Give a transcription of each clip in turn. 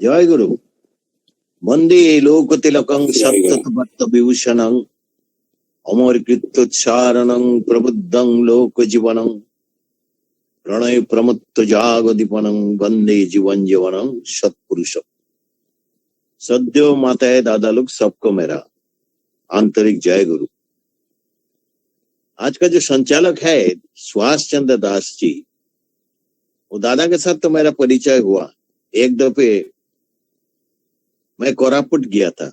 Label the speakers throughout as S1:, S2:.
S1: जय गुरु। वंदे लोक तिलकं
S2: जय गुरु।
S1: सत्तत विभूषणं अमर कृत्योच्चारणं प्रबुद्धं लोक जीवनं प्रणय प्रमुक्त जागदीपनं वंदे जीवन जीवनं सत्पुरुष। सद्यो माताएं दादा लोग सबको मेरा आंतरिक जय गुरु। आज का जो संचालक है सुभाष चंद्र दास जी, वो दादा के साथ तो मेरा परिचय हुआ। एक दफे मैं कोरापुट गया था,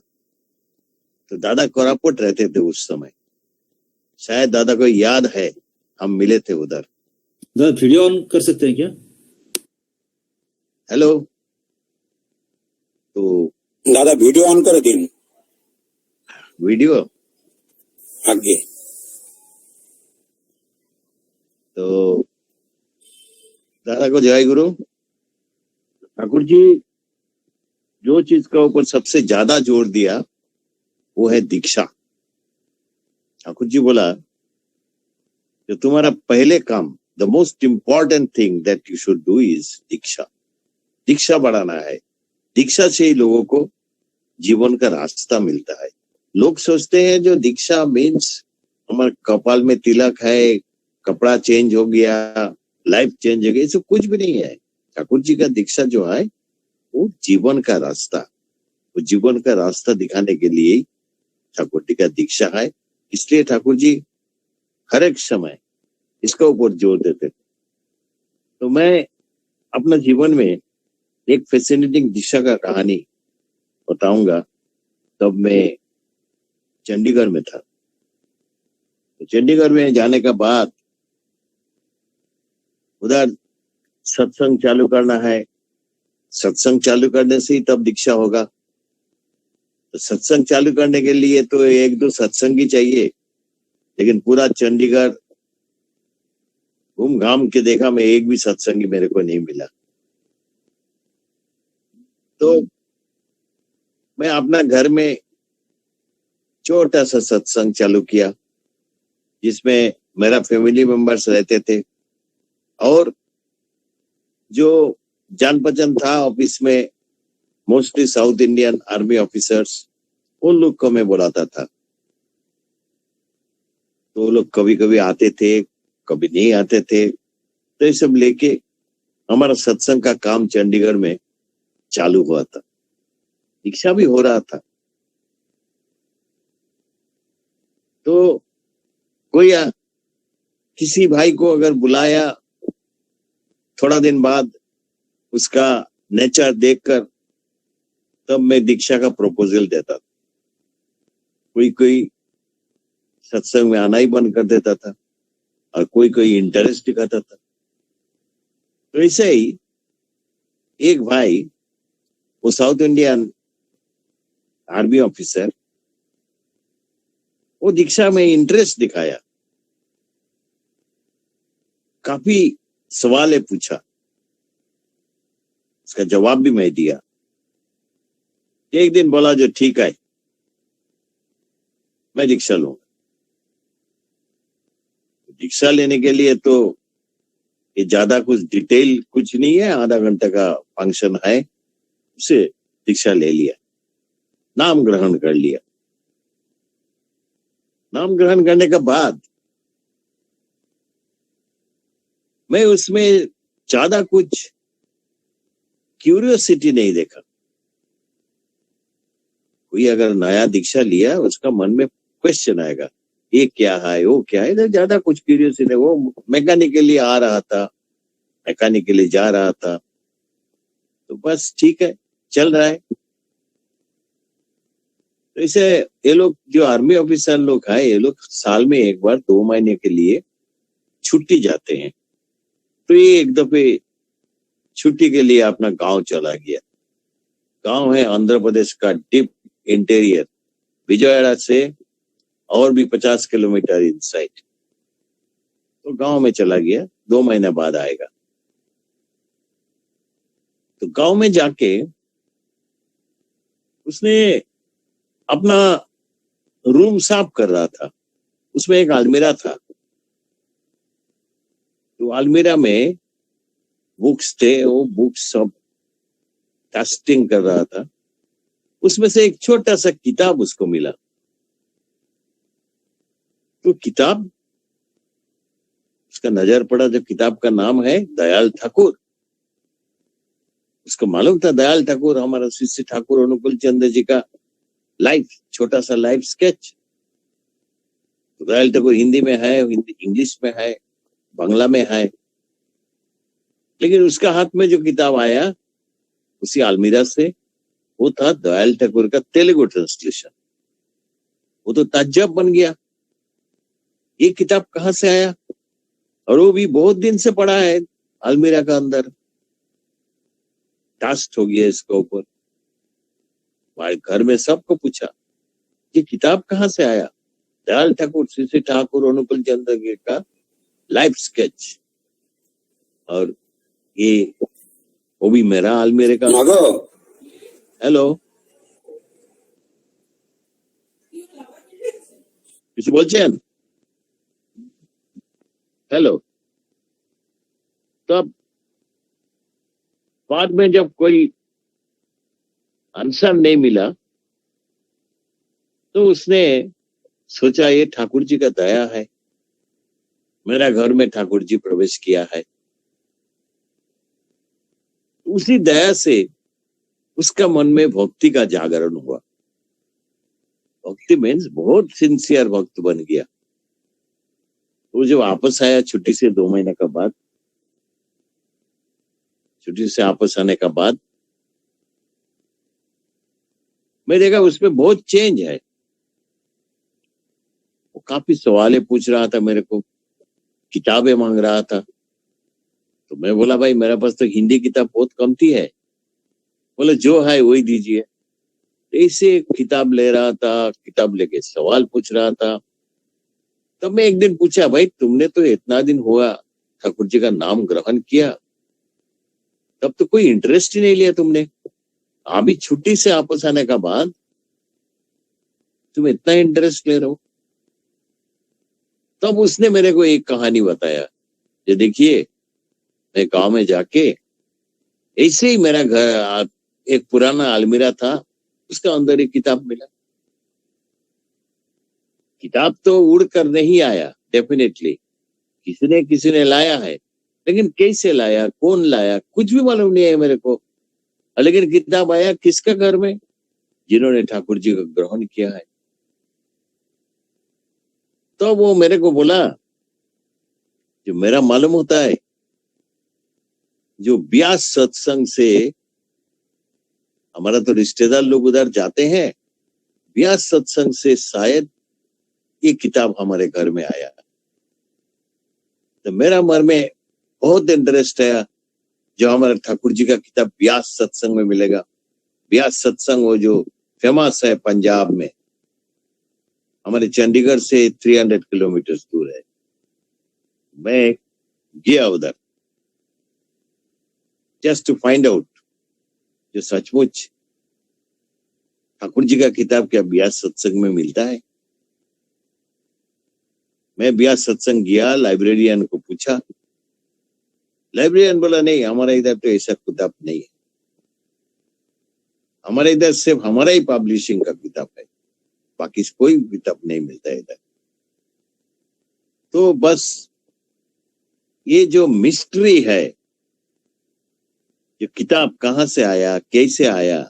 S1: तो दादा कोरापुट रहते थे उस समय। शायद दादा को याद है, हम मिले थे उधर।
S2: दादा वीडियो ऑन कर सकते हैं क्या?
S1: हेलो, तो
S3: दादा वीडियो ऑन कर दिन
S1: वीडियो
S3: आगे।
S1: तो दादा को जय गुरु। ठाकुर जी जो चीज का ऊपर सबसे ज्यादा जोर दिया वो है दीक्षा। ठाकुर जी बोला जो तुम्हारा पहले काम, the most important thing that you should do is दीक्षा। दीक्षा बढ़ाना है। दीक्षा से ही लोगों को जीवन का रास्ता मिलता है। लोग सोचते हैं जो दीक्षा मीन्स हमारे कपाल में तिलक है, कपड़ा चेंज हो गया, लाइफ चेंज हो गई, ऐसा कुछ भी नहीं है। ठाकुर जी का दीक्षा जो है वो जीवन का रास्ता, वो जीवन का रास्ता दिखाने के लिए ठाकुर जी का दीक्षा है। इसलिए ठाकुर जी हर एक समय इसका ऊपर जोर देते थे। तो मैं अपना जीवन में एक फैसिनेटिंग दीक्षा का कहानी बताऊंगा। तब मैं चंडीगढ़ में था। तो चंडीगढ़ में जाने का बाद उधर सत्संग चालू करना है। सत्संग चालू करने से ही तब दीक्षा होगा। तो सत्संग चालू करने के लिए तो एक दो सत्संगी चाहिए, लेकिन पूरा चंडीगढ़ घूम घाम के देखा, मैं एक भी सत्संगी मेरे को नहीं मिला। तो मैं अपना घर में छोटा सा सत्संग चालू किया, जिसमें मेरा फैमिली मेंबर्स रहते थे और जो जान पहचान था ऑफिस में, mostly south Indian army officers, उन लोग को मैं बुलाता था। तो वो लोग कभी कभी आते थे, कभी नहीं आते थे। तो ये सब लेके हमारा सत्संग का काम चंडीगढ़ में चालू हुआ था। दीक्षा भी हो रहा था। तो कोई किसी भाई को अगर बुलाया, थोड़ा दिन बाद उसका नेचर देखकर तब मैं दीक्षा का प्रपोजल देता था। कोई कोई सत्संग में आना ही बंद कर देता था और कोई कोई इंटरेस्ट दिखाता था। तो ऐसे ही एक भाई, वो साउथ इंडियन आर्मी ऑफिसर, वो दीक्षा में इंटरेस्ट दिखाया। काफी सवाल पूछा, उसका जवाब भी मैं दिया। एक दिन बोला जो ठीक है, मैं दीक्षा लूंगा। दीक्षा लेने के लिए तो ये ज्यादा कुछ डिटेल कुछ नहीं है, आधा घंटे का फंक्शन है। उसे दीक्षा ले लिया, नाम ग्रहण कर लिया। नाम ग्रहण करने के बाद मैं उसमें ज्यादा कुछ क्यूरियोसिटी नहीं देखा। कोई अगर नया दीक्षा लिया, उसका मन में क्वेश्चन आएगा, ये क्या है, वो क्या है। ज्यादा कुछ क्यूरियोसिटी, वो मैकेनिकली आ रहा था, मैकेनिकली जा रहा था। तो बस ठीक है, चल रहा है। तो इसे ये लोग जो आर्मी ऑफिसर लोग हैं, ये लोग साल में एक बार 2 महीने के लिए छुट्टी जाते हैं। तो ये एक दफे छुट्टी के लिए अपना गांव चला गया। गांव है आंध्र प्रदेश का डीप इंटीरियर, विजयवाड़ा से और भी 50 किलोमीटर इनसाइड। तो गांव में चला गया, 2 महीने बाद आएगा। तो गांव में जाके उसने अपना रूम साफ कर रहा था। उसमें एक अलमीरा था। तो अलमीरा में बुक्स थे, वो बुक्स सब टेस्टिंग कर रहा था, उसमें से एक छोटा सा किताब उसको मिला। तो किताब, उसका नजर पड़ा, जो किताब का नाम है दयाल ठाकुर। उसको मालूम था दयाल ठाकुर हमारा शिष्य ठाकुर अनुकूल चंद्र जी का लाइफ, छोटा सा लाइफ स्केच। तो दयाल ठाकुर हिंदी में है, हिंदी इंग्लिश में है, बांग्ला में है, लेकिन उसका हाथ में जो किताब आया उसी अलमीरा से, वो था दयाल ठाकुर का तेलुगु ट्रांसलेशन। वो तो ताज्जुब बन गया, ये किताब कहाँ से आया, और वो भी बहुत दिन से पड़ा है अलमीरा का अंदर। टास्ट हो गया इसके ऊपर। हमारे घर में सबको पूछा कि किताब कहाँ से आया, दयाल ठाकुर श्री ठाकुर अनुकूल चंद्र जी का लाइफ स्केच, और ये वो भी मेरा अलमीरे का।
S3: मगो
S1: हेलो, কিছু বলছেন? हेलो। तो अब बाद में जब कोई आंसर नहीं मिला, तो उसने सोचा ये ठाकुर जी का दया है, मेरा घर में ठाकुर जी प्रवेश किया है। उसी दया से उसका मन में भक्ति का जागरण हुआ। भक्ति मीन्स बहुत सिंसियर भक्त बन गया। वो जब वापस आया छुट्टी से 2 महीने का बाद, छुट्टी से वापस आने का बाद मैं देखा उसमें बहुत चेंज है। वो काफी सवालें पूछ रहा था मेरे को, किताबें मांग रहा था। तो मैं बोला भाई मेरे पास तो हिंदी किताब बहुत कमती है। बोले जो है वही दीजिए। ऐसे किताब ले रहा था, किताब लेके सवाल पूछ रहा था। तब मैं एक दिन पूछा, भाई तुमने तो इतना दिन हुआ ठाकुर जी का नाम ग्रहण किया, तब तो कोई इंटरेस्ट ही नहीं लिया तुमने, अभी छुट्टी से वापस आने का बाद तुम इतना इंटरेस्ट ले रहे हो। तब उसने मेरे को एक कहानी बताया, जो देखिए मैं गांव में जाके ऐसे ही मेरा घर एक पुराना अलमीरा था, उसका अंदर एक किताब मिला। किताब तो उड़ कर नहीं आया, डेफिनेटली किसी ने लाया है, लेकिन कैसे लाया, कौन लाया, कुछ भी मालूम नहीं है मेरे को। लेकिन किताब आया किसका घर में, जिन्होंने ठाकुर जी का ग्रहण किया है। तो वो मेरे को बोला, जो मेरा मालूम होता है, जो ब्यास सत्संग से हमारा तो रिश्तेदार लोग उधर जाते हैं, ब्यास सत्संग से शायद ये किताब हमारे घर में आया। तो मेरा मन में बहुत इंटरेस्ट है, जो हमारा ठाकुर जी का किताब ब्यास सत्संग में मिलेगा। ब्यास सत्संग वो जो फेमस है पंजाब में, हमारे चंडीगढ़ से 300 किलोमीटर दूर है। मैं गया उधर जस्ट टू फाइंड आउट, जो सचमुच ठाकुर जी का किताब क्या ब्यास सत्संग में मिलता है। मैं ब्यास सत्संग गया, लाइब्रेरियन को पूछा, लाइब्रेरियन बोला नहीं हमारे इधर तो ऐसा किताब नहीं है, हमारे इधर सिर्फ हमारा ही पब्लिशिंग का किताब है, बाकी कोई किताब नहीं मिलता है इधर। तो बस ये जो मिस्ट्री है, जो किताब कहाँ से आया, कैसे आया,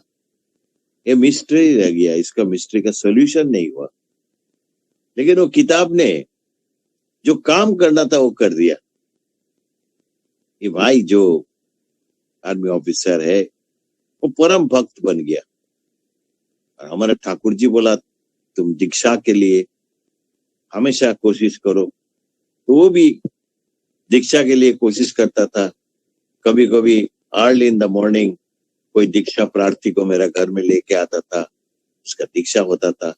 S1: ये मिस्ट्री रह गया, इसका मिस्ट्री का सोल्यूशन नहीं हुआ। लेकिन वो किताब ने जो काम करना था वो कर दिया। ये भाई जो आर्मी ऑफिसर है वो परम भक्त बन गया, और हमारा ठाकुर जी बोला तुम दीक्षा के लिए हमेशा कोशिश करो, तो वो भी दीक्षा के लिए कोशिश करता था। कभी कभी अर्ली इन द मॉर्निंग कोई दीक्षा प्रार्थी को मेरा घर में लेके आता था, उसका दीक्षा होता था।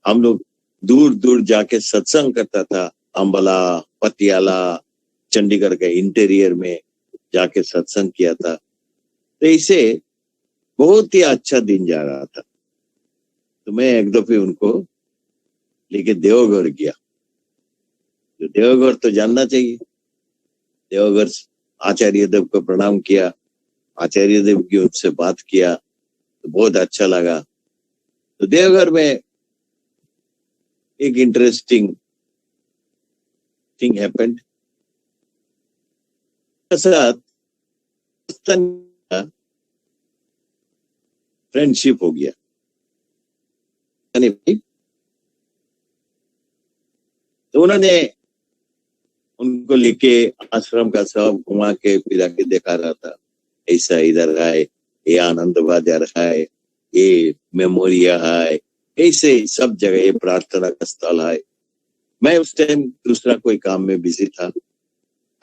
S1: हम लोग दूर दूर जाके सत्संग करता था, अंबाला, पटियाला, चंडीगढ़ के इंटीरियर में जाके सत्संग किया था। तो इसे बहुत ही अच्छा दिन जा रहा था। तो मैं एक दफे उनको लेके देवघर गया। तो देवघर तो जानना चाहिए, देवघर आचार्य देव को प्रणाम किया, आचार्य देव की उनसे बात किया तो बहुत अच्छा लगा। तो देवघर में एक इंटरेस्टिंग थिंग हैपेंड। साथ फ्रेंडशिप हो गया। तो उन्होंने उनको लेके आश्रम का सब घुमा के फिरा के दिखा रहा था, ऐसा इधर है, ये आनंद बाजार है, ये मेमोरिया है, ऐसे सब जगह ये प्रार्थना का स्थल है। मैं उस टाइम दूसरा कोई काम में बिजी था।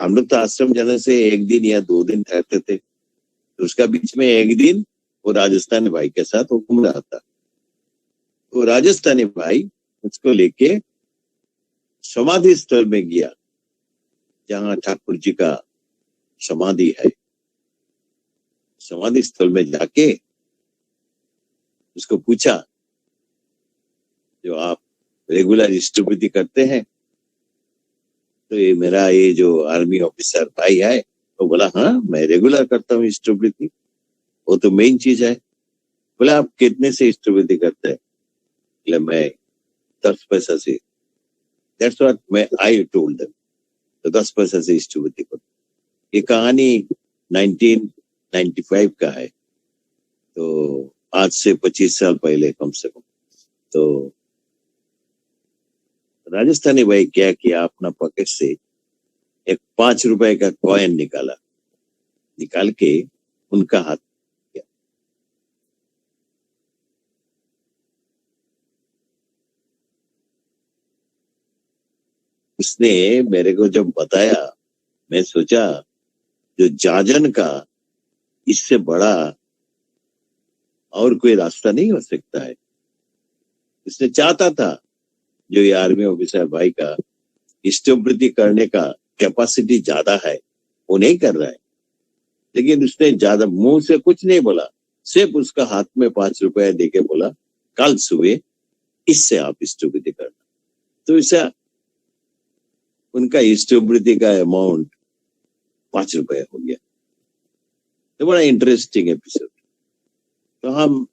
S1: हम लोग तो आश्रम जाने से 1 दिन या 2 दिन ठहरते थे, तो उसका बीच में 1 दिन वो राजस्थानी भाई के साथ वो घूम रहा था। तो राजस्थानी भाई उसको लेके समाधि स्थल में गया जहां ठाकुर जी का समाधि है। समाधि स्थल में जाके उसको पूछा, जो आप रेगुलर इष्टवृत्ति करते हैं? तो ये मेरा ये जो आर्मी ऑफिसर भाई है तो बोला, हाँ मैं रेगुलर करता हूँ इष्टवृत्ति, वो तो मेन चीज है। बोला, आप कितने से इष्टवृत्ति करते हैं? बोले, मैं 10 पैसा से। दैट्स व्हाट मैं आई टोल्ड देम, तो 10 पैसा से इष्टवृत्ति करो। ये कहानी 1995 का है, तो आज से 25 साल पहले कम से कम। तो राजस्थानी भाई क्या किया, अपना पॉकेट से एक 5 रुपए का कॉइन निकाल के उनका हाथ किया। उसने मेरे को जब बताया, मैं सोचा जो जाजन का इससे बड़ा और कोई रास्ता नहीं हो सकता है। उसने चाहता था जो ये आर्मी ऑफिसर भाई का इष्टवृत्ति करने का कैपेसिटी ज्यादा है, वो नहीं कर रहा है, लेकिन उसने ज्यादा मुंह से कुछ नहीं बोला, सिर्फ उसका हाथ में 5 रुपया देके बोला, कल सुबह इससे आप इष्टवृत्ति करना। तो ऐसा उनका इष्टवृत्ति का अमाउंट 5 रुपया हो गया। तो बड़ा इंटरेस्टिंग एपिसोड। तो हम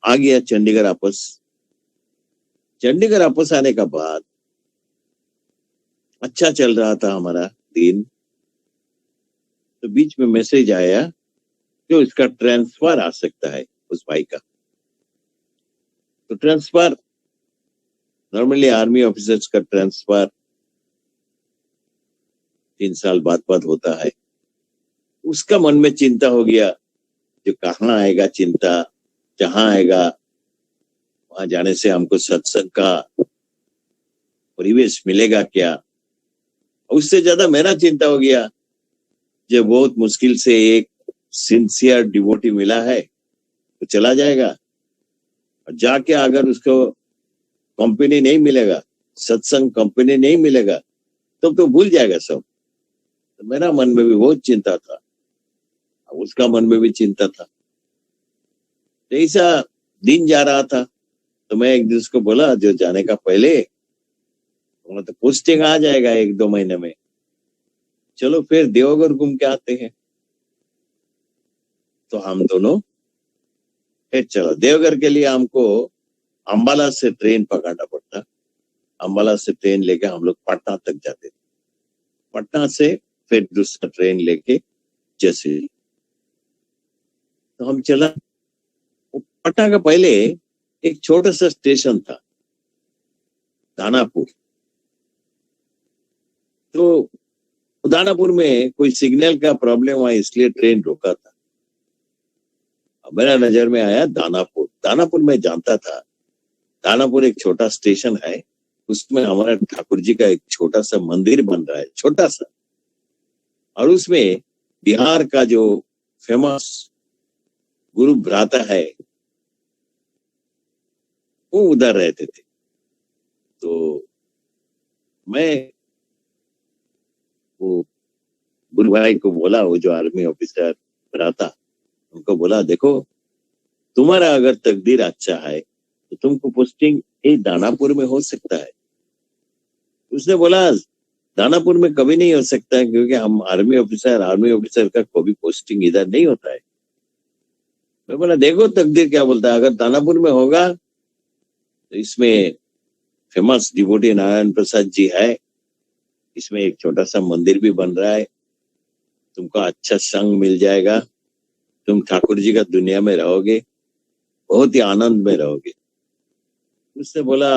S1: आ गया चंडीगढ़ वापस आने का बाद अच्छा चल रहा था हमारा दिन। तो बीच में मैसेज आया कि इसका ट्रांसफर आ सकता है उस भाई का। तो ट्रांसफर नॉर्मली आर्मी ऑफिसर्स का ट्रांसफर 3 साल बाद होता है। उसका मन में चिंता हो गया, जो कहाँ आएगा चिंता, जहां आएगा वहां जाने से हमको सत्संग का परिवेश मिलेगा क्या। उससे ज्यादा मेरा चिंता हो गया, जो बहुत मुश्किल से एक सिंसियर डिवोटी मिला है तो चला जाएगा, और जाके अगर उसको कंपनी नहीं मिलेगा, सत्संग कंपनी नहीं मिलेगा, तब तो भूल जाएगा सब। तो मेरा मन में भी बहुत चिंता था, उसका मन में भी चिंता था। तो ऐसा दिन जा रहा था। तो मैं एक दिन उसको बोला, जो जाने का पहले तो पोस्टिंग आ जाएगा 1-2 महीने में, चलो फिर देवघर घूम के आते हैं। तो हम दोनों फिर चलो देवघर के लिए हमको अंबाला से ट्रेन पकड़ना पड़ता। अंबाला से ट्रेन लेके हम लोग पटना तक जाते थे, पटना से फिर दूसरा ट्रेन लेके जैसे। तो हम चला, पटना का पहले एक छोटा सा स्टेशन था दानापुर। तो दानापुर में कोई सिग्नल का प्रॉब्लम हुआ, इसलिए ट्रेन रोका था। मेरा नजर में आया दानापुर में जानता था। दानापुर एक छोटा स्टेशन है, उसमें हमारा ठाकुर जी का एक छोटा सा मंदिर बन रहा है, छोटा सा, और उसमें बिहार का जो फेमस गुरु भ्राता है वो उधर रहते थे। तो मैं वो गुरु भाई को बोला, वो जो आर्मी ऑफिसर भ्राता, उनको बोला, देखो तुम्हारा अगर तकदीर अच्छा है तो तुमको पोस्टिंग दानापुर में हो सकता है। उसने बोला, दानापुर में कभी नहीं हो सकता है, क्योंकि हम आर्मी ऑफिसर का कभी पोस्टिंग इधर नहीं होता है, मैं बोला देखो तकदीर क्या बोलता है, अगर दानापुर में होगा तो इसमें फेमस डिवोटी नारायण प्रसाद जी है, इसमें एक छोटा सा मंदिर भी बन रहा है, तुमको अच्छा संग मिल जाएगा, तुम ठाकुर जी का दुनिया में रहोगे, बहुत ही आनंद में रहोगे। उसने बोला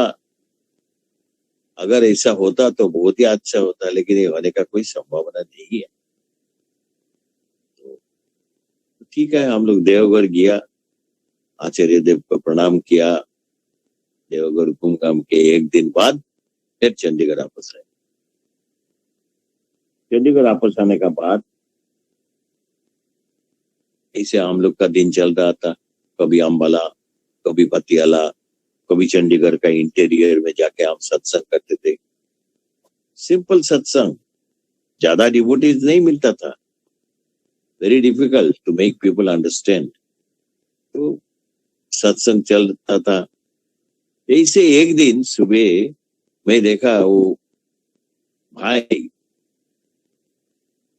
S1: अगर ऐसा होता तो बहुत ही अच्छा होता, लेकिन ये होने का कोई संभावना नहीं है। तो ठीक है, हम लोग देवघर गया, आचार्य देव को प्रणाम किया, देवघर घूम घाम के एक दिन बाद फिर चंडीगढ़ वापस आए। चंडीगढ़ वापस आने का बाद ऐसे हम लोग का दिन चल रहा था, कभी अम्बाला, कभी पतियाला, कभी चंडीगढ़ का इंटीरियर में जाके हम सत्संग करते थे। सिंपल सत्संग, ज्यादा डिवोटीज नहीं मिलता था, very difficult to make people understand. तो सत्संग चलता था। ऐसे एक दिन सुबह मैं देखा वो भाई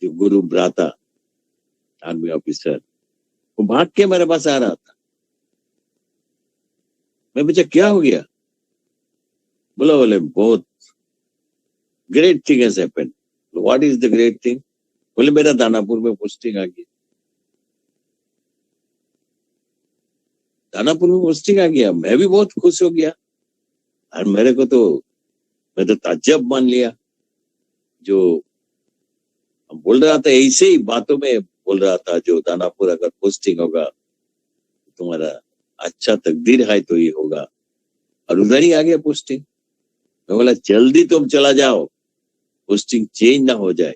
S1: जो गुरु ब्राता आर्मी ऑफिसर, वो भाग के मेरे पास आ रहा था। मैं पूछा क्या हो गया? बोले बहुत great thing has happened. What is the great thing? बोले मेरा दानापुर में पोस्टिंग आ गया। दानापुर में पोस्टिंग आ गया, मैं भी बहुत खुश हो गया। और मेरे को तो मैं तो ताज्जुब मान लिया। जो बोल रहा था ऐसे ही बातों में बोल रहा था, जो दानापुर अगर पोस्टिंग होगा तुम्हारा अच्छा तकदीर है तो ये होगा, और उधर ही आ गया पोस्टिंग। मैं बोला जल्दी तुम चला जाओ, पोस्टिंग चेंज ना हो जाए।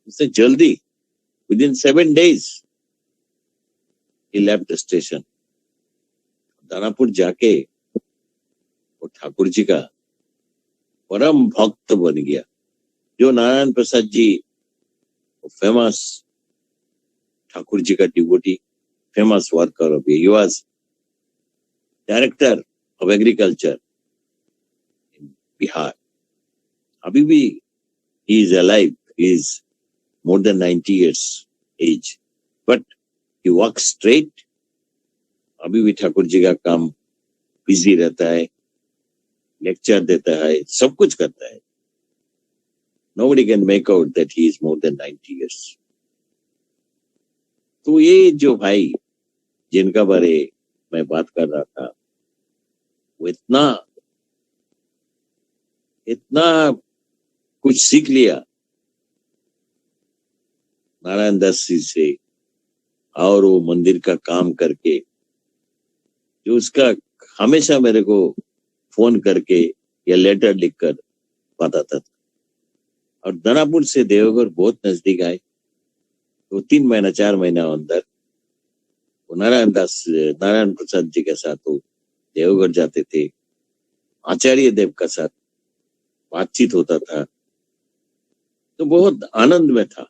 S1: उसने जल्दी within 7 days he left the station. Danapur जाके वो ठाकुर जी का परम भक्त बन गया। जो नारायण प्रसाद जी फेमस ठाकुर जी का devotee, famous worker of, he was director of agriculture in Bihar. अभी भी he is alive, he is more than 90 years age, but he walks straight। अभी भी ठाकुर जी का काम बिजी रहता है, लेक्चर देता है, सब कुछ करता है। Nobody can make out that he is more than 90 years। तो ये जो भाई जिनका बारे मैं बात कर रहा था, वो इतना कुछ सीख लिया नारायण दास जी से, और वो मंदिर का काम करके, जो उसका हमेशा मेरे को फोन करके या लेटर लिखकर बताता था। और दानापुर से देवघर बहुत नजदीक आए, तो 3 महीना 4 महीना अंदर वो नारायण प्रसाद जी के साथ वो देवघर जाते थे। आचार्य देव का साथ बातचीत होता था, तो बहुत आनंद में था।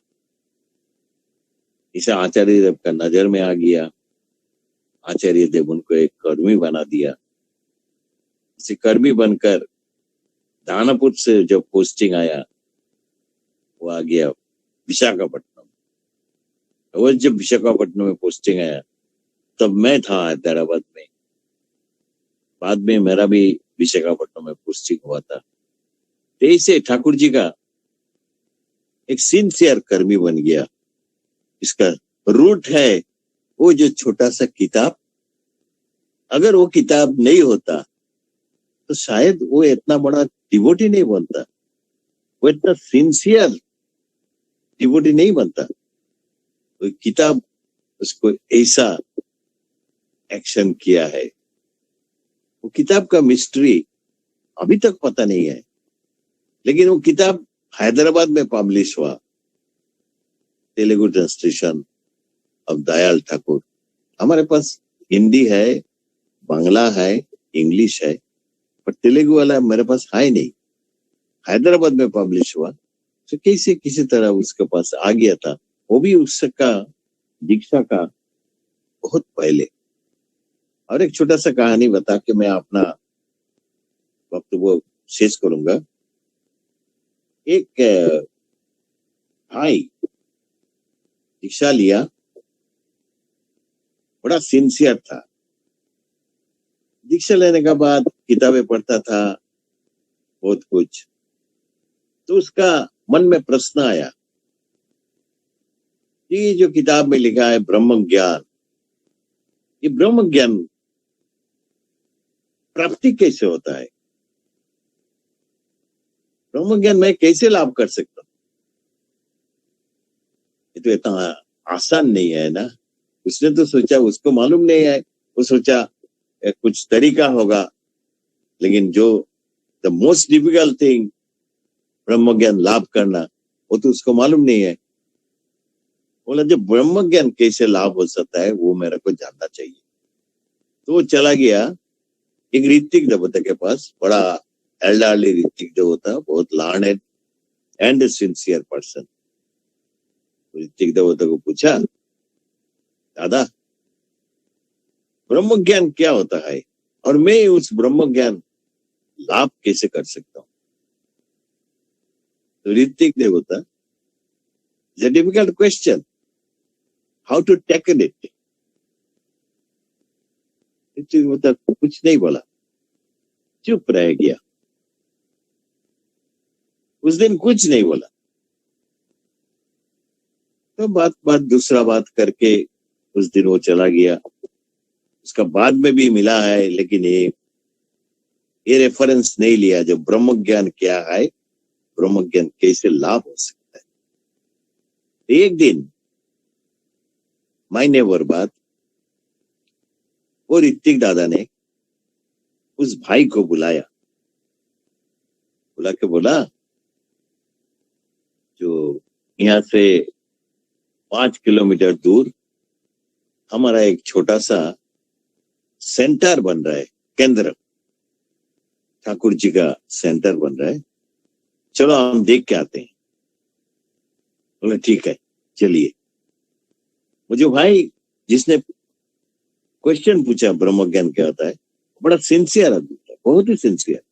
S1: इसे आचार्य देव का नजर में आ गया, आचार्य देव उनको एक कर्मी बना दिया। इसे कर्मी बनकर दानापुर से जब पोस्टिंग आया, वो आ गया विशाखापट्टनम। वो जब विशाखापट्टनम में पोस्टिंग आया तब मैं था हैदराबाद में। बाद में मेरा भी विशाखापट्टनम में पोस्टिंग हुआ था। तो ऐसे ठाकुर जी का एक सिंसियर कर्मी बन गया। इसका रूट है वो जो छोटा सा किताब। अगर वो किताब नहीं होता तो शायद वो इतना बड़ा डिवोटी नहीं बनता, वो इतना सिंसियर डिवोटी नहीं बनता। वो किताब उसको ऐसा एक्शन किया है। वो किताब का मिस्ट्री अभी तक पता नहीं है, लेकिन वो किताब हैदराबाद में पब्लिश हुआ, तेलुगु ट्रांसलेशन ऑफ दयाल ठाकुर। हमारे पास हिंदी है, बांग्ला है, इंग्लिश है, पर तेलुगु वाला मेरे पास है नहीं। हैदराबाद में पब्लिश हुआ, तो कैसे किसी तरह उसके पास आ गया था। वो भी उसका दीक्षा का बहुत पहले। और एक छोटा सा कहानी बता के मैं अपना वक्तव्य शेष करूंगा। एक भाई दीक्षा लिया, बड़ा सिंसियर था। दीक्षा लेने के बाद किताबें पढ़ता था बहुत कुछ, तो उसका मन में प्रश्न आया, ये जो किताब में लिखा है ब्रह्म ज्ञान, ये ब्रह्म ज्ञान प्राप्ति कैसे होता है? ब्रह्म ज्ञान मैं कैसे लाभ कर सकता हूँ? ये तो इतना आसान नहीं है ना। उसने तो सोचा, उसको मालूम नहीं है, वो सोचा कुछ तरीका होगा, लेकिन जो द मोस्ट डिफिकल्ट थिंग ब्रह्म ज्ञान लाभ करना, वो तो उसको मालूम नहीं है। बोला जो ब्रह्म ज्ञान कैसे लाभ हो सकता है वो मेरे को जानना चाहिए। तो वो चला गया एक ऋत्विक देवता के पास, बड़ा एल्डरली ऋत्विक देवता, बहुत learned and sincere person. Ritwik Devta को पूछा, दादा ब्रह्म ज्ञान क्या होता है और मैं उस ब्रह्म ज्ञान लाभ कैसे कर सकता हूँ? तो Ritwik Devta, it's a difficult question, how to tackle it. Ritwik Devta कुछ नहीं बोला, चुप रह गया। उस दिन कुछ नहीं बोला। तो बात दूसरा बात करके उस दिन वो चला गया। उसका बाद में भी मिला है, लेकिन ये रेफरेंस नहीं लिया जो ब्रह्म ज्ञान क्या है, ब्रह्म ज्ञान कैसे लाभ हो सकता है। एक दिन महीने भर बाद वो ऋत्विक दादा ने उस भाई को बुलाया, बुला के बोला, जो यहाँ से 5 किलोमीटर दूर हमारा एक छोटा सा सेंटर बन रहा है, केंद्र, ठाकुर जी का सेंटर बन रहा है, चलो हम देख के आते हैं। बोले ठीक है चलिए। मुझे भाई जिसने क्वेश्चन पूछा ब्रह्म ज्ञान क्या होता है, बड़ा सिंसियर आदमी था, बहुत ही सिंसियर।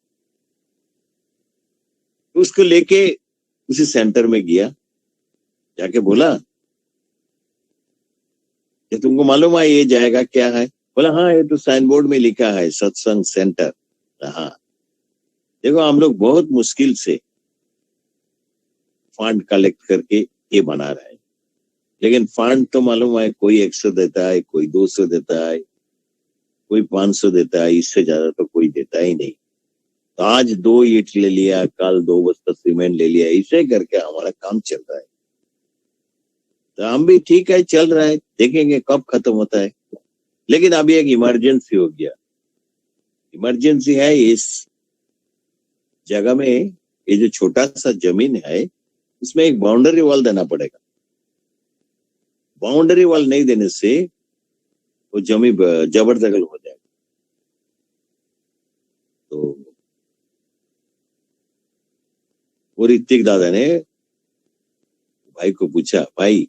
S1: उसको लेके उसी सेंटर में गया, जाके बोला, ये तुमको मालूम है ये जाएगा क्या है? बोला हाँ, ये तो साइन बोर्ड में लिखा है सत्संग सेंटर। हाँ देखो, हम लोग बहुत मुश्किल से फंड कलेक्ट करके ये बना रहे हैं, लेकिन फंड तो मालूम है कोई 100 देता है, कोई 200 देता है, कोई 500 देता है, इससे ज्यादा तो कोई देता ही नहीं। तो आज 2 ईंट ले लिया, कल 2 बस्ता सीमेंट ले लिया, इसे करके हमारा काम चल रहा है। तो हम भी ठीक है, चल रहा है, देखेंगे कब खत्म होता है। लेकिन अभी एक इमरजेंसी हो गया। इमरजेंसी है, इस जगह में ये जो छोटा सा जमीन है उसमें एक बाउंड्री वॉल देना पड़ेगा। बाउंड्री वॉल नहीं देने से वो जमीन जबरदखल हो जाएगा। तो वो ऋत्विक दादा ने भाई को पूछा, भाई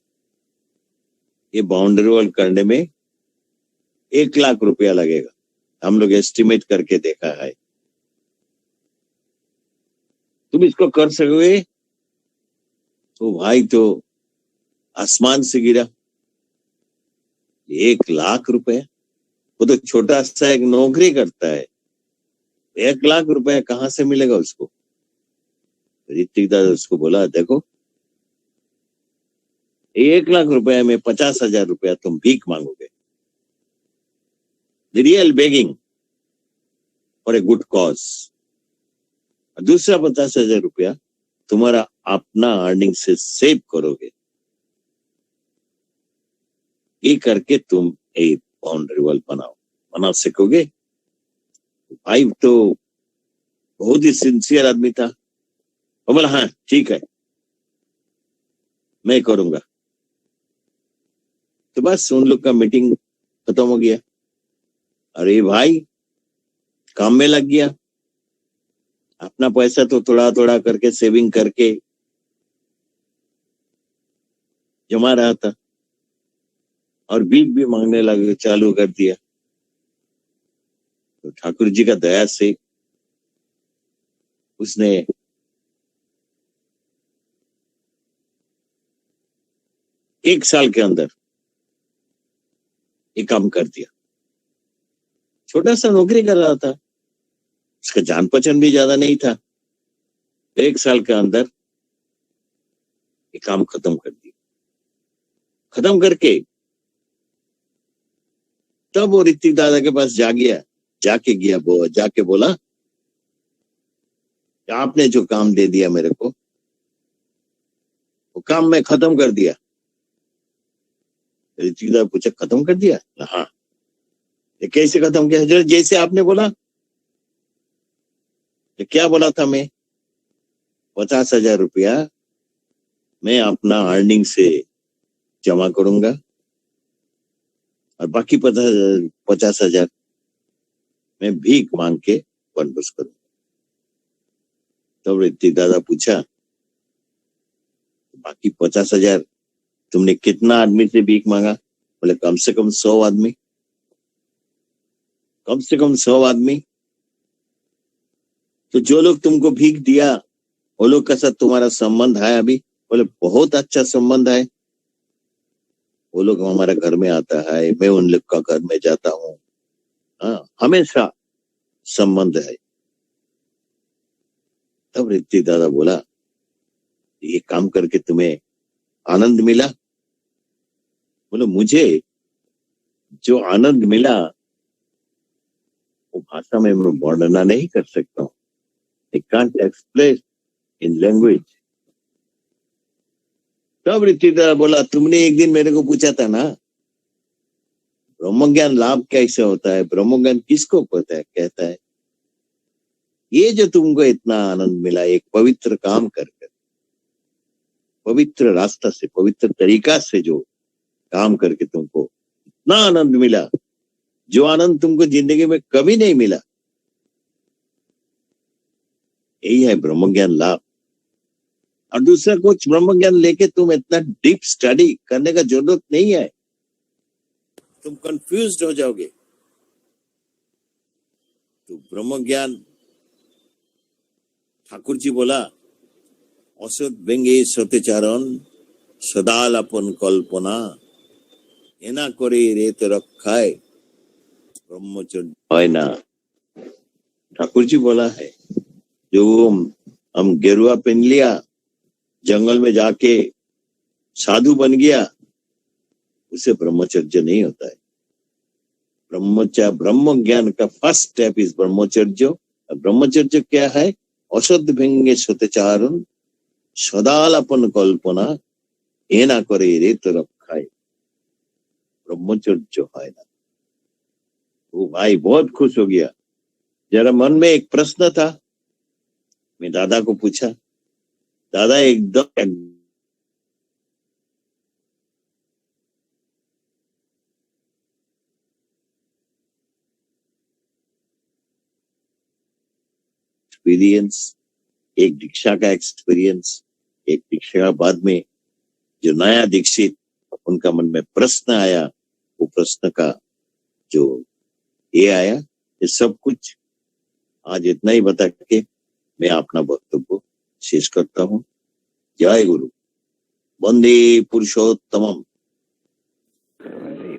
S1: ये बाउंड्री वॉल करने में 1 लाख रुपया लगेगा, हम लोग एस्टिमेट करके देखा है, तुम इसको कर सकोगे? तो भाई तो आसमान से गिरा, 1 लाख रुपया? वो तो छोटा सा एक नौकरी करता है, 1 लाख रुपया कहाँ से मिलेगा उसको? ऋत्विक दादा उसको बोला, देखो 1 लाख रुपया में 50,000 रुपया तुम भीख मांगोगे, the real begging for a good cause. दूसरा 50,000 रुपया तुम्हारा अपना अर्निंग से सेव करोगे, ये करके तुम एक बाउंड्री वॉल बना सकोगे। भाई तो बहुत ही सिंसियर आदमी था, वो बोला हाँ ठीक है मैं करूंगा। तो बस उन लोग का मीटिंग खत्म हो गया। अरे भाई काम में लग गया, अपना पैसा तो थोड़ा थोड़ा करके सेविंग करके जमा रहा था, और भीख भी मांगने लगे, चालू कर दिया। तो ठाकुर जी का दया से उसने एक साल के अंदर ये काम कर दिया। छोटा सा नौकरी कर रहा था, उसका जान पहचान भी ज्यादा नहीं था। 1 साल के अंदर ये काम खत्म कर दिया। खत्म करके तब वो ऋतिक दादा के पास जाके बोला कि आपने जो काम दे दिया मेरे को, वो काम मैं खत्म कर दिया। ऋतिक दादा पूछा, खत्म कर दिया? हाँ। ये कैसे खत्म किया? जैसे आपने बोला। ये क्या बोला था मैं? 50,000 रुपया मैं अपना अर्निंग से जमा करूंगा और बाकी 50,000 मैं भीख मांग के वनडोज करूंगा। तब ऋतिक दादा पूछा, बाकी 50,000 तुमने कितना आदमी से भीख मांगा? बोले कम से कम 100 आदमी। कम से कम 100 आदमी। तो जो लोग तुमको भीख दिया वो लोग के साथ तुम्हारा संबंध है अभी? बोले बहुत अच्छा संबंध है। वो लोग हमारे घर में आता है, मैं उन लोग का घर में जाता हूँ। हाँ, हमेशा संबंध है। तब ऋतिक दादा बोला, ये काम करके तुम्हें आनंद मिला? बोले मुझे जो आनंद मिला वो भाषा में मैं वर्णना नहीं कर सकता हूँ। I can't express in language. तब ऋतिक दादा बोला, तुमने एक दिन मेरे को पूछा था ना, ब्रह्म ज्ञान लाभ कैसे होता है? ब्रह्म ज्ञान किसको पता है? कहता है ये जो तुमको इतना आनंद मिला, एक पवित्र काम कर पवित्र रास्ता से, पवित्र तरीका से जो काम करके तुमको इतना आनंद मिला, जो आनंद तुमको जिंदगी में कभी नहीं मिला, यही है ब्रह्म ज्ञान लाभ। और दूसरा कुछ ब्रह्म ज्ञान लेके तुम इतना डीप स्टडी करने का जरूरत नहीं है, तुम कंफ्यूज्ड हो जाओगे। तो ब्रह्म ज्ञान, ठाकुर जी बोला, असत व्यंगे सत्यचारण सदालापन कल्पना एना करे रेत रखाए ब्रह्मचर्य है ना। ठाकुर जी बोला है, जो हम गेरुआ पहन लिया, जंगल में जाके साधु बन गया, उसे ब्रह्मचर्य नहीं होता है। ब्रह्म ज्ञान का फर्स्ट स्टेप इज ब्रह्मचर्य। ब्रह्मचर्य क्या है? असद भंगे सत्यचारण सदालापन कल्पना एना करे रेत रखाए ब्रह्मचर्य है ना। वो भाई बहुत खुश हो गया। जरा मन में एक प्रश्न था, मैं दादा को पूछा, दादा एकदम एक्सपीरियंस, एक दीक्षा का एक्सपीरियंस, एक दीक्षा बाद में जो नया दीक्षित, उनका मन में प्रश्न आया, वो प्रश्न का जो ये आया, ये सब कुछ आज इतना ही बता के मैं अपना वक्तव्य शेष करता हूँ। जय गुरु। वंदे पुरुषोत्तमम।